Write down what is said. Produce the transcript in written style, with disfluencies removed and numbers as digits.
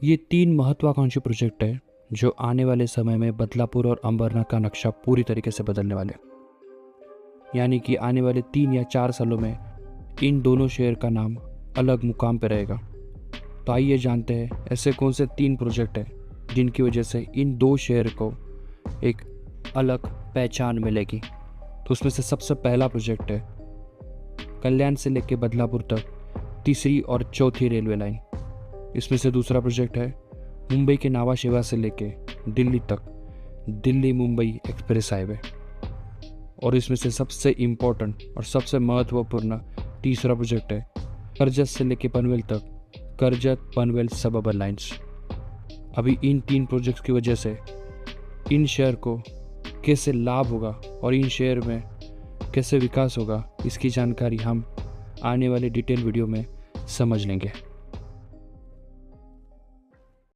ये 3 महत्वाकांक्षी प्रोजेक्ट है जो आने वाले समय में बदलापुर और अंबरनाथ का नक्शा पूरी तरीके से बदलने वाले, यानी कि आने वाले 3 या 4 सालों में इन दोनों शहर का नाम अलग मुकाम पर रहेगा। तो आइए जानते हैं ऐसे कौन से 3 प्रोजेक्ट हैं जिनकी वजह से इन 2 शहर को एक अलग पहचान मिलेगी। तो उसमें से सबसे पहला प्रोजेक्ट है कल्याण से लेकर बदलापुर तक 3री और 4थी रेलवे लाइन। इसमें से दूसरा प्रोजेक्ट है मुंबई के नावा शेवा से लेके दिल्ली तक दिल्ली मुंबई एक्सप्रेस हाईवे। और इसमें से सबसे इम्पोर्टेंट और सबसे महत्वपूर्ण तीसरा प्रोजेक्ट है करजत से लेके पनवेल तक करजत पनवेल सबअर्बन लाइंस। अभी इन 3 प्रोजेक्ट्स की वजह से इन शहर को कैसे लाभ होगा और इन शहर में कैसे विकास होगा, इसकी जानकारी हम आने वाले डिटेल वीडियो में समझ लेंगे।